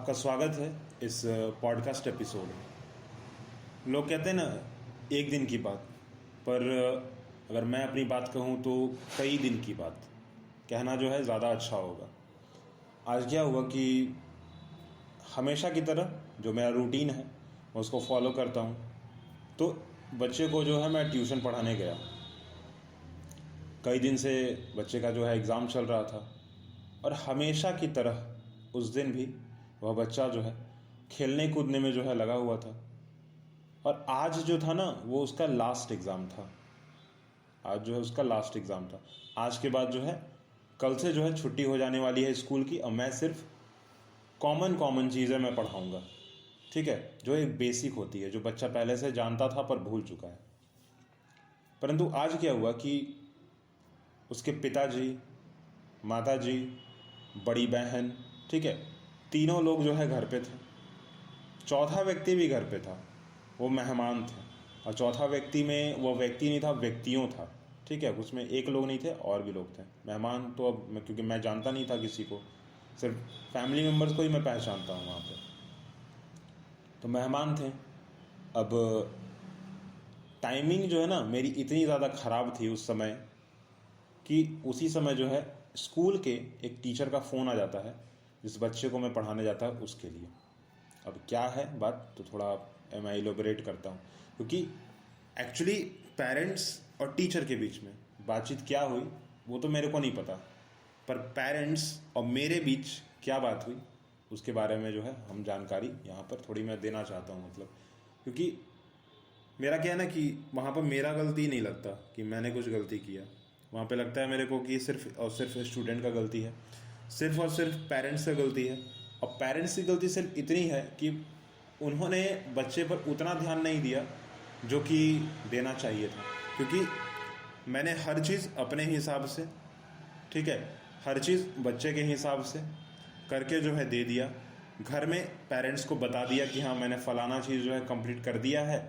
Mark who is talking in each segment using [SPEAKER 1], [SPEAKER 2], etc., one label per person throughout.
[SPEAKER 1] आपका स्वागत है इस पॉडकास्ट एपिसोड में। लोग कहते हैं ना एक दिन की बात, पर अगर मैं अपनी बात कहूँ तो कई दिन की बात कहना जो है ज़्यादा अच्छा होगा। आज क्या हुआ कि हमेशा की तरह जो मेरा रूटीन है मैं उसको फॉलो करता हूँ। तो बच्चे को जो है मैं ट्यूशन पढ़ाने गया। कई दिन से बच्चे का जो है एग्ज़ाम चल रहा था और हमेशा की तरह उस दिन भी वह बच्चा जो है खेलने कूदने में जो है लगा हुआ था। और आज जो था ना वो उसका लास्ट एग्ज़ाम था। आज जो है उसका लास्ट एग्ज़ाम था। आज के बाद जो है कल से जो है छुट्टी हो जाने वाली है स्कूल की, और मैं सिर्फ कॉमन चीज़ें मैं पढ़ाऊँगा, ठीक है, जो एक बेसिक होती है, जो बच्चा पहले से जानता था पर भूल चुका है। परंतु आज क्या हुआ कि उसके पिताजी, माताजी, बड़ी बहन, ठीक है, तीनों लोग जो है घर पे थे। चौथा व्यक्ति भी घर पे था, वो मेहमान थे। और चौथा व्यक्ति में वो व्यक्ति नहीं था, व्यक्तियों था, ठीक है। उसमें एक लोग नहीं थे और भी लोग थे। मेहमान तो अब क्योंकि मैं जानता नहीं था किसी को, सिर्फ फैमिली मेम्बर्स को ही मैं पहचानता हूँ वहाँ पे। तो मेहमान थे। अब टाइमिंग जो है ना मेरी इतनी ज़्यादा ख़राब थी उस समय कि उसी समय जो है स्कूल के एक टीचर का फ़ोन आ जाता है जिस बच्चे को मैं पढ़ाने जाता है उसके लिए। अब क्या है बात, तो थोड़ा मैं इलोबरेट करता हूँ, क्योंकि एक्चुअली पेरेंट्स और टीचर के बीच में बातचीत क्या हुई वो तो मेरे को नहीं पता, पर पेरेंट्स और मेरे बीच क्या बात हुई उसके बारे में जो है हम जानकारी यहाँ पर थोड़ी मैं देना चाहता हूँ। मतलब क्योंकि मेरा क्या है ना कि वहाँ पर मेरा गलती नहीं लगता कि मैंने कुछ गलती किया। वहाँ पे लगता है मेरे को कि सिर्फ और सिर्फ स्टूडेंट का गलती है, सिर्फ और सिर्फ पेरेंट्स का गलती है। और पेरेंट्स की गलती सिर्फ इतनी है कि उन्होंने बच्चे पर उतना ध्यान नहीं दिया जो कि देना चाहिए था। क्योंकि मैंने हर चीज़ अपने हिसाब से, ठीक है, हर चीज़ बच्चे के हिसाब से करके जो है दे दिया। घर में पेरेंट्स को बता दिया कि हाँ मैंने फ़लाना चीज़ जो है कंप्लीट कर दिया है,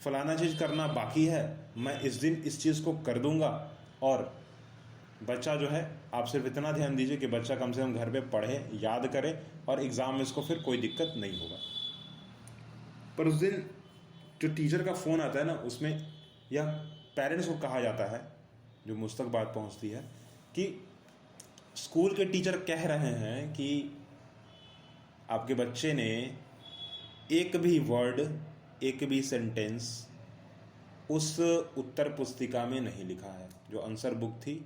[SPEAKER 1] फ़लाना चीज़ करना बाकी है, मैं इस दिन इस चीज़ को कर दूंगा। और बच्चा जो है आप सिर्फ इतना ध्यान दीजिए कि बच्चा कम से कम घर पे पढ़े, याद करे, और एग्ज़ाम में इसको फिर कोई दिक्कत नहीं होगा। पर उस दिन जो टीचर का फ़ोन आता है ना उसमें यह पेरेंट्स को कहा जाता है, जो मुझ तक बात पहुंचती है, कि स्कूल के टीचर कह रहे हैं कि आपके बच्चे ने एक भी वर्ड, एक भी सेंटेंस उस उत्तर पुस्तिका में नहीं लिखा है। जो आंसर बुक थी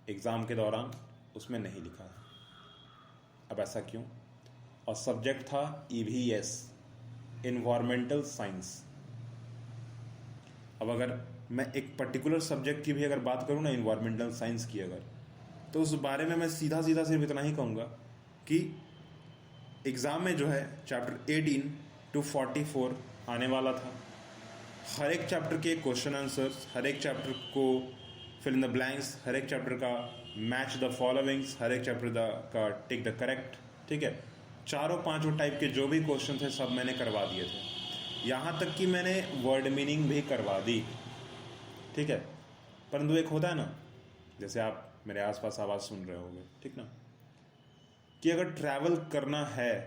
[SPEAKER 1] एग्ज़ाम के दौरान उसमें नहीं लिखा है। अब ऐसा क्यों? और सब्जेक्ट था EVS, इन्वायरमेंटल साइंस। अब अगर मैं एक पर्टिकुलर सब्जेक्ट की भी अगर बात करूँ ना, इन्वायरमेंटल साइंस की अगर, तो उस बारे में मैं सीधा सिर्फ इतना ही कहूँगा कि एग्ज़ाम में जो है चैप्टर 18 to 44 आने वाला था। हर एक चैप्टर के क्वेश्चन आंसर्स, हर एक चैप्टर को फिल इन द ब्लैंक्स, हर एक चैप्टर का मैच द फॉलोइंग्स, हर एक चैप्टर का टिक द करेक्ट, ठीक है, चारों पांचों टाइप के जो भी क्वेश्चन थे सब मैंने करवा दिए थे। यहाँ तक कि मैंने वर्ड मीनिंग भी करवा दी, ठीक है। परंतु एक होता है ना, जैसे आप मेरे आसपास आवाज़ सुन रहे होंगे, ठीक ना, कि अगर ट्रैवल करना है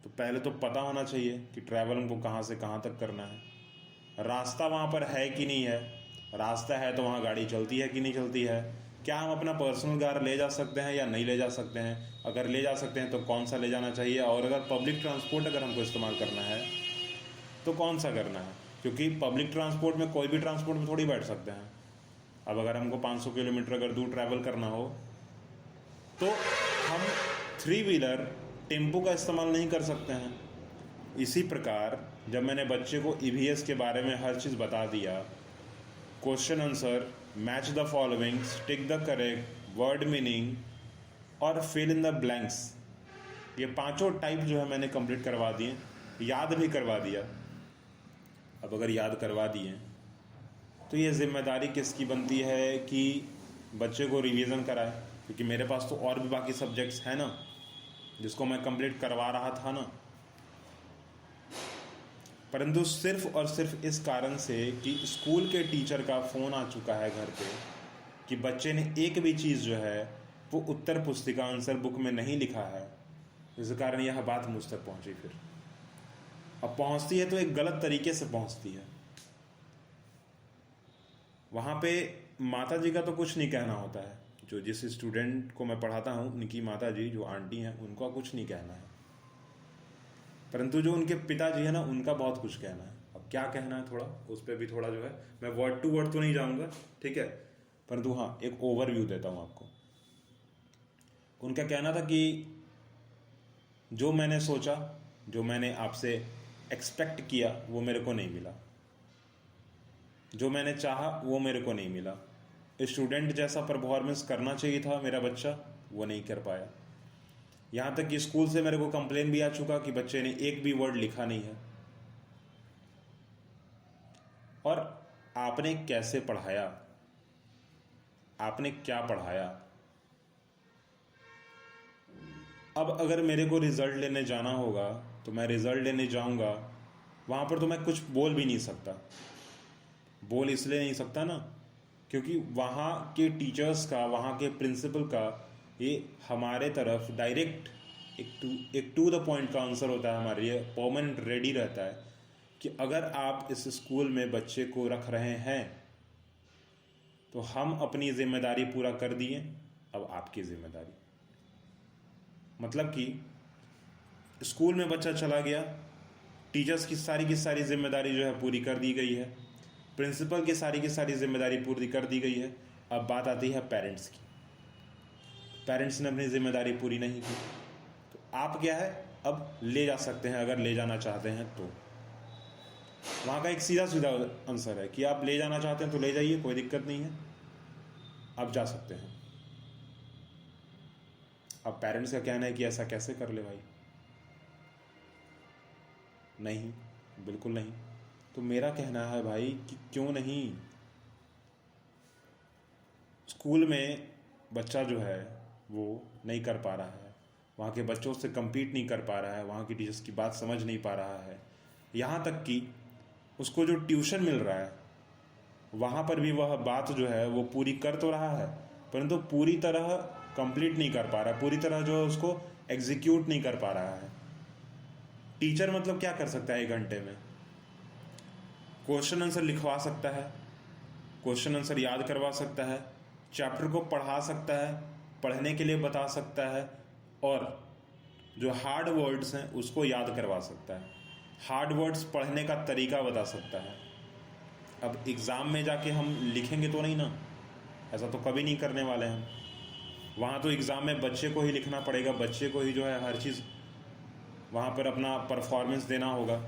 [SPEAKER 1] तो पहले तो पता होना चाहिए कि ट्रैवल हमको कहाँ से कहाँ तक करना है, रास्ता वहाँ पर है कि नहीं है, रास्ता है तो वहाँ गाड़ी चलती है कि नहीं चलती है, क्या हम अपना पर्सनल कार ले जा सकते हैं या नहीं ले जा सकते हैं, अगर ले जा सकते हैं तो कौन सा ले जाना चाहिए, और अगर पब्लिक ट्रांसपोर्ट अगर हमको इस्तेमाल करना है तो कौन सा करना है। क्योंकि पब्लिक ट्रांसपोर्ट में कोई भी ट्रांसपोर्ट में थोड़ी बैठ सकते हैं। अब अगर हमको 500 किलोमीटर अगर दूर ट्रैवल करना हो तो हम 3 व्हीलर टेम्पो का इस्तेमाल नहीं कर सकते हैं। इसी प्रकार जब मैंने बच्चे को EVS के बारे में हर चीज़ बता दिया, question answer, match the followings, tick the correct, word meaning और फिल इन द ब्लैंक्स, ये पांचों टाइप जो है मैंने कंप्लीट करवा दिए, याद भी करवा दिया। अब अगर याद करवा दिए तो ये जिम्मेदारी किसकी बनती है कि बच्चे को रिवीजन कराए, क्योंकि मेरे पास तो और भी बाकी सब्जेक्ट्स हैं ना जिसको मैं कंप्लीट करवा रहा था ना। परंतु सिर्फ और सिर्फ इस कारण से कि स्कूल के टीचर का फ़ोन आ चुका है घर पे कि बच्चे ने एक भी चीज़ जो है वो उत्तर पुस्तिका आंसर बुक में नहीं लिखा है, इस कारण यह बात मुझ तक पहुंची। फिर अब पहुंचती है तो एक गलत तरीके से पहुंचती है। वहाँ पे माता जी का तो कुछ नहीं कहना होता है, जो जिस स्टूडेंट को मैं पढ़ाता हूँ उनकी माता जी जो आंटी हैं उनका कुछ नहीं कहना है, परंतु जो उनके पिताजी है ना उनका बहुत कुछ कहना है। अब क्या कहना है थोड़ा उस पर भी थोड़ा जो है, मैं वर्ड टू वर्ड तो नहीं जाऊँगा, ठीक है, परंतु हाँ एक ओवरव्यू देता हूँ आपको। उनका कहना था कि जो मैंने सोचा, जो मैंने आपसे एक्सपेक्ट किया वो मेरे को नहीं मिला, जो मैंने चाहा वो मेरे को नहीं मिला। स्टूडेंट जैसा परफॉर्मेंस करना चाहिए था मेरा बच्चा, वो नहीं कर पाया। यहाँ तक कि स्कूल से मेरे को कंप्लेन भी आ चुका कि बच्चे ने एक भी वर्ड लिखा नहीं है। और आपने कैसे पढ़ाया, आपने क्या पढ़ाया? अब अगर मेरे को रिजल्ट लेने जाना होगा तो मैं रिजल्ट लेने जाऊंगा, वहाँ पर तो मैं कुछ बोल भी नहीं सकता। बोल इसलिए नहीं सकता ना क्योंकि वहाँ के टीचर्स का, वहाँ के प्रिंसिपल का ये हमारे तरफ डायरेक्ट एक टू द पॉइंट का आंसर होता है, हमारे लिए परमानेंट रेडी रहता है कि अगर आप इस स्कूल में बच्चे को रख रहे हैं तो हम अपनी जिम्मेदारी पूरा कर दिए, अब आपकी जिम्मेदारी। मतलब कि स्कूल में बच्चा चला गया, टीचर्स की सारी जिम्मेदारी जो है पूरी कर दी गई है, प्रिंसिपल की सारी जिम्मेदारी पूरी कर दी गई है। अब बात आती है पेरेंट्स की। पेरेंट्स ने अपनी जिम्मेदारी पूरी नहीं की तो आप क्या है, अब ले जा सकते हैं अगर ले जाना चाहते हैं तो। वहाँ का एक सीधा आंसर है कि आप ले जाना चाहते हैं तो ले जाइए, कोई दिक्कत नहीं है, आप जा सकते हैं। अब पेरेंट्स का कहना है कि ऐसा कैसे कर ले भाई, नहीं, बिल्कुल नहीं। तो मेरा कहना है भाई कि क्यों नहीं। स्कूल में बच्चा जो है वो नहीं कर पा रहा है, वहाँ के बच्चों से compete नहीं कर पा रहा है, वहाँ की टीचर्स की बात समझ नहीं पा रहा है, यहाँ तक कि उसको जो ट्यूशन मिल रहा है वहाँ पर भी वह बात जो है वो पूरी कर तो रहा है परंतु पूरी तरह कंप्लीट नहीं कर पा रहा है, पूरी तरह जो है उसको एग्जीक्यूट नहीं कर पा रहा है। टीचर मतलब क्या कर सकता है, 1 घंटे में क्वेश्चन आंसर लिखवा सकता है, क्वेश्चन आंसर याद करवा सकता है, चैप्टर को पढ़ा सकता है, पढ़ने के लिए बता सकता है, और जो हार्ड वर्ड्स हैं उसको याद करवा सकता है, हार्ड वर्ड्स पढ़ने का तरीका बता सकता है। अब एग्ज़ाम में जाके हम लिखेंगे तो नहीं ना, ऐसा तो कभी नहीं करने वाले हम। वहाँ तो एग्ज़ाम में बच्चे को ही लिखना पड़ेगा, बच्चे को ही जो है हर चीज़ वहाँ पर अपना परफॉर्मेंस देना होगा,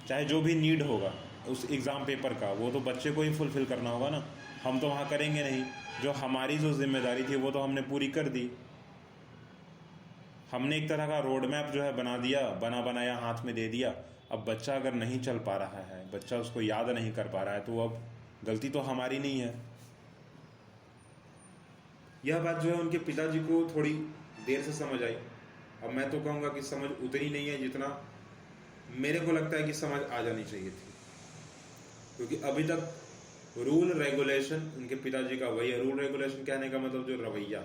[SPEAKER 1] चाहे जो भी नीड होगा उस एग्ज़ाम पेपर का वो तो बच्चे को ही फुलफ़िल करना होगा ना, हम तो वहाँ करेंगे नहीं। जो हमारी जो जिम्मेदारी थी वो तो हमने पूरी कर दी। हमने एक तरह का रोड मैप जो है बना दिया, बना बनाया हाथ में दे दिया। अब बच्चा अगर नहीं चल पा रहा है, बच्चा उसको याद नहीं कर पा रहा है, तो अब गलती तो हमारी नहीं है। यह बात जो है उनके पिताजी को थोड़ी देर से समझ आई। अब मैं तो कहूँगा कि समझ उतनी नहीं है जितना मेरे को लगता है कि समझ आ जानी चाहिए थी, क्योंकि अभी तक रूल रेगुलेशन उनके पिताजी का वही है। रूल रेगुलेशन कहने का मतलब जो रवैया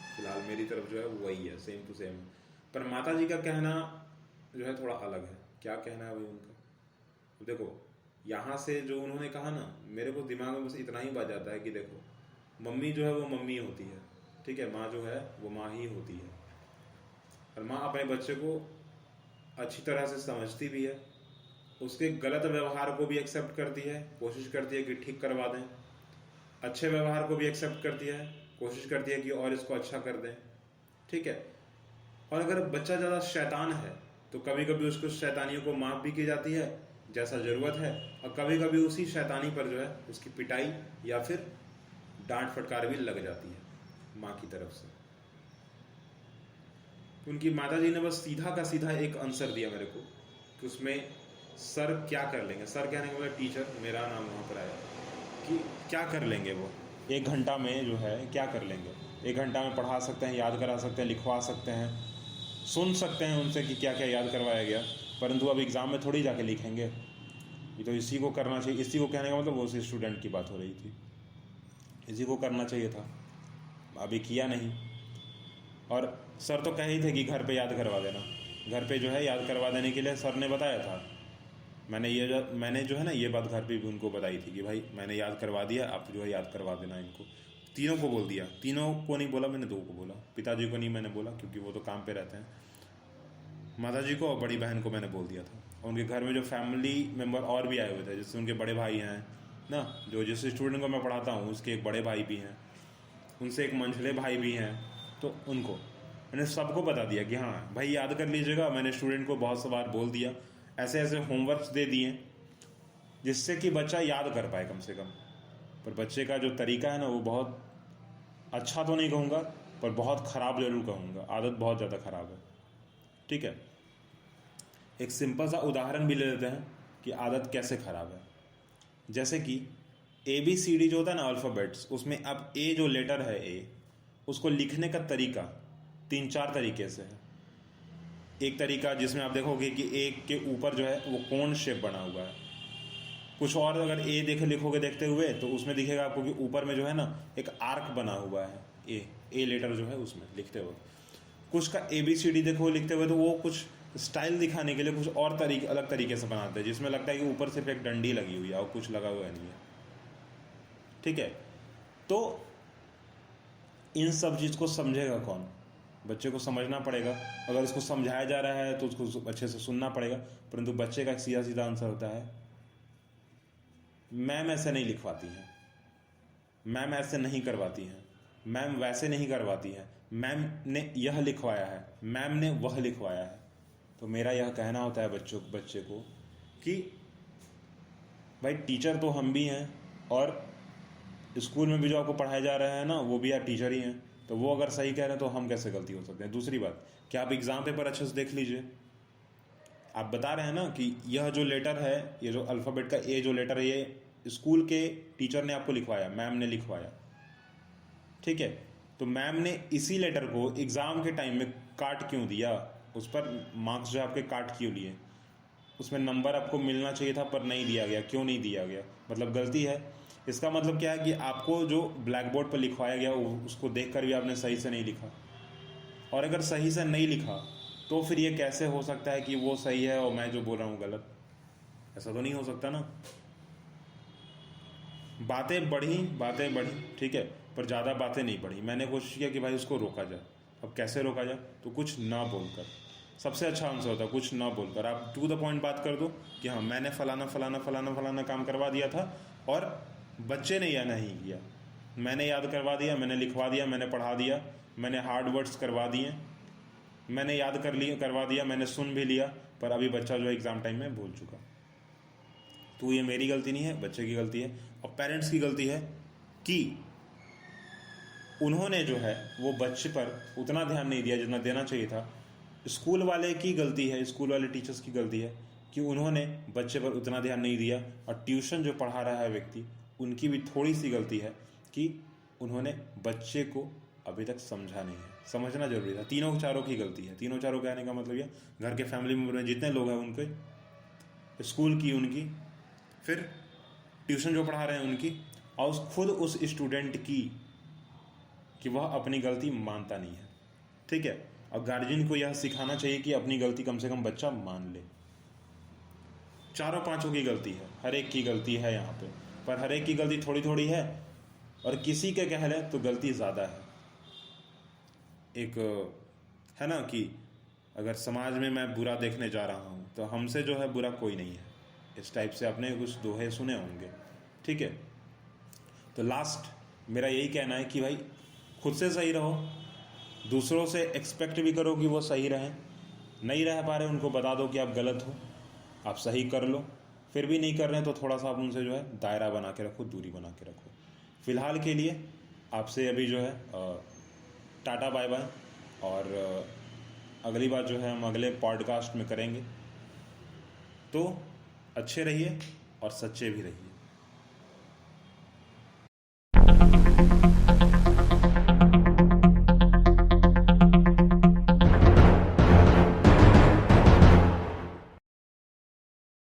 [SPEAKER 1] फिलहाल मेरी तरफ जो है वही है, सेम टू सेम। पर माता जी का कहना जो है थोड़ा अलग है। क्या कहना है भाई उनका? देखो, यहाँ से जो उन्होंने कहा ना, मेरे को दिमाग में बस इतना ही बात जाता है कि देखो, मम्मी जो है वो मम्मी होती है, ठीक है, माँ जो है वो माँ ही होती है, और माँ अपने बच्चे को अच्छी तरह से समझती भी है, उसके गलत व्यवहार को भी एक्सेप्ट करती है, कोशिश करती है कि ठीक करवा दें, अच्छे व्यवहार को भी एक्सेप्ट करती है, कोशिश करती है कि और इसको अच्छा कर दें, ठीक है। और अगर बच्चा ज़्यादा शैतान है तो कभी कभी उसको शैतानियों को माफ़ भी की जाती है जैसा ज़रूरत है, और कभी कभी उसी शैतानी पर जो है उसकी पिटाई या फिर डांट फटकार भी लग जाती है माँ की तरफ से। उनकी माता जी ने बस सीधा का सीधा एक आंसर दिया मेरे को कि उसमें सर क्या कर लेंगे। सर कहने का मतलब टीचर, मेरा नाम वहाँ पर आया कि क्या कर लेंगे वो 1 घंटा में जो है क्या कर लेंगे। 1 घंटा में पढ़ा सकते हैं, याद करा सकते हैं, लिखवा सकते हैं, सुन सकते हैं उनसे कि क्या क्या याद करवाया गया, परंतु अब एग्ज़ाम में थोड़ी जाके लिखेंगे। ये तो इसी को करना चाहिए। इसी को कहने का मतलब वो उसी स्टूडेंट की बात हो रही थी, इसी को करना चाहिए था, अभी किया नहीं। और सर तो कहे ही थे कि घर पे याद करवा देना। घर पे जो है याद करवा देने के लिए सर ने बताया था। मैंने जो है ना ये बात घर पे भी उनको बताई थी कि भाई मैंने याद करवा दिया, आप जो है याद करवा देना इनको। तीनों को बोल दिया, तीनों को नहीं बोला मैंने, दो को बोला। पिताजी को नहीं मैंने बोला क्योंकि वो तो काम पे रहते हैं। माताजी को और बड़ी बहन को मैंने बोल दिया था। और उनके घर में जो फैमिली मेम्बर और भी आए हुए थे, जैसे उनके बड़े भाई हैं ना, जो जिस स्टूडेंट को मैं पढ़ाता हूँ उसके एक बड़े भाई भी हैं, उनसे एक मंझले भाई भी हैं, तो उनको मैंने सबको बता दिया कि हाँ भाई याद कर लीजिएगा। मैंने स्टूडेंट को बहुत सा बार बोल दिया, ऐसे ऐसे होमवर्क्स दे दिए जिससे कि बच्चा याद कर पाए कम से कम। पर बच्चे का जो तरीका है ना वो बहुत अच्छा तो नहीं कहूँगा, पर बहुत ख़राब ज़रूर कहूँगा। आदत बहुत ज़्यादा ख़राब है। ठीक है, एक सिंपल सा उदाहरण भी ले लेते हैं कि आदत कैसे ख़राब है। जैसे कि ABCD जो होता है ना अल्फ़ाबेट्स, उसमें अब ए जो लेटर है ए, उसको लिखने का तरीका 3-4 तरीके से है। एक तरीका जिसमें आप देखोगे कि ए के ऊपर जो है वो कोन शेप बना हुआ है। कुछ और अगर ए लिखोगे देखते हुए तो उसमें दिखेगा आपको कि ऊपर में जो है ना एक आर्क बना हुआ है, ए लेटर जो है उसमें लिखते हुए। कुछ का ABCD देखो लिखते हुए तो वो कुछ स्टाइल दिखाने के लिए कुछ और अलग तरीके से बनाते हैं, जिसमें लगता है कि ऊपर सिर्फ एक डंडी लगी हुई है और कुछ लगा हुआ नहीं है। ठीक है, तो इन सब चीज़ को समझेगा कौन? बच्चे को समझना पड़ेगा। अगर उसको समझाया जा रहा है तो उसको अच्छे से सुनना पड़ेगा। परंतु बच्चे का सीधा सीधा आंसर होता है मैम ऐसे नहीं लिखवाती है, मैम ऐसे नहीं करवाती है, मैम वैसे नहीं करवाती है, मैम ने यह लिखवाया है, मैम ने वह लिखवाया है। तो मेरा यह कहना होता है बच्चे को कि भाई टीचर तो हम भी हैं, और स्कूल में भी जो आपको पढ़ाया जा रहा है ना वो भी आप टीचर ही हैं। तो वो अगर सही कह रहे हैं तो हम कैसे गलती हो सकते हैं? दूसरी बात, क्या आप एग्ज़ाम पेपर अच्छे से देख लीजिए। आप बता रहे हैं ना कि यह जो लेटर है, ये जो अल्फ़ाबेट का ए जो लेटर है, ये स्कूल के टीचर ने आपको लिखवाया, मैम ने लिखवाया। ठीक है, तो मैम ने इसी लेटर को एग्ज़ाम के टाइम में काट क्यों दिया? उस पर मार्क्स जो आपके काट क्यों लिए? उसमें नंबर आपको मिलना चाहिए था पर नहीं दिया गया, क्यों नहीं दिया गया? मतलब गलती है। इसका मतलब क्या है कि आपको जो ब्लैक बोर्ड पर लिखवाया गया उसको देखकर भी आपने सही से नहीं लिखा। और अगर सही से नहीं लिखा तो फिर ये कैसे हो सकता है कि वो सही है और मैं जो बोल रहा हूँ गलत? ऐसा तो नहीं हो सकता ना। बातें बढ़ी, ठीक है, पर ज़्यादा बातें नहीं बढ़ी। मैंने कोशिश किया कि भाई उसको रोका जाए। अब कैसे रोका जाए? तो कुछ ना बोलकर। सबसे अच्छा आंसर होता है कुछ ना बोलकर। आप टू द पॉइंट बात कर दो कि हाँ मैंने फलाना फलाना फलाना फलाना काम करवा दिया था और बच्चे ने यह नहीं किया। मैंने याद करवा दिया, मैंने लिखवा दिया, मैंने पढ़ा दिया, मैंने हार्ड वर्ड्स करवा दिए, मैंने याद करवा दिया, मैंने सुन भी लिया, पर अभी बच्चा जो है एग्ज़ाम टाइम में भूल चुका। तो ये मेरी गलती नहीं है, बच्चे की गलती है और पेरेंट्स की गलती है कि उन्होंने जो है वो बच्चे पर उतना ध्यान नहीं दिया जितना देना चाहिए था। स्कूल वाले की गलती है, स्कूल वाले टीचर्स की गलती है कि उन्होंने बच्चे पर उतना ध्यान नहीं दिया। और ट्यूशन जो पढ़ा रहा है व्यक्ति, उनकी भी थोड़ी सी गलती है कि उन्होंने बच्चे को अभी तक समझा नहीं है। समझना जरूरी था। तीनों चारों की गलती है। तीनों चारों कहने का मतलब ये, घर के फैमिली मेम्बर में जितने लोग हैं उनके, स्कूल की उनकी, फिर ट्यूशन जो पढ़ा रहे हैं उनकी, और खुद उस स्टूडेंट की कि वह अपनी गलती मानता नहीं है। ठीक है, और गार्जियन को यह सिखाना चाहिए कि अपनी गलती कम से कम बच्चा मान ले। चारों पांचों की गलती है, हर एक की गलती है यहाँ पे, पर हर एक की गलती थोड़ी थोड़ी है और किसी के कह ले तो गलती ज़्यादा है। एक है ना कि अगर समाज में मैं बुरा देखने जा रहा हूँ तो हमसे जो है बुरा कोई नहीं है। इस टाइप से आपने कुछ दोहे सुने होंगे। ठीक है, तो लास्ट मेरा यही कहना है कि भाई खुद से सही रहो, दूसरों से एक्सपेक्ट भी करो कि वो सही रहें। नहीं रह पा रहे उनको बता दो कि आप गलत हो, आप सही कर लो। फिर भी नहीं कर रहे हैं तो थोड़ा सा आप उनसे जो है दायरा बना के रखो, दूरी बना के रखो। फ़िलहाल के लिए आपसे अभी जो है टाटा बाय बाय, और अगली बार जो है हम अगले पॉडकास्ट में करेंगे। तो अच्छे रहिए और सच्चे भी रहिए।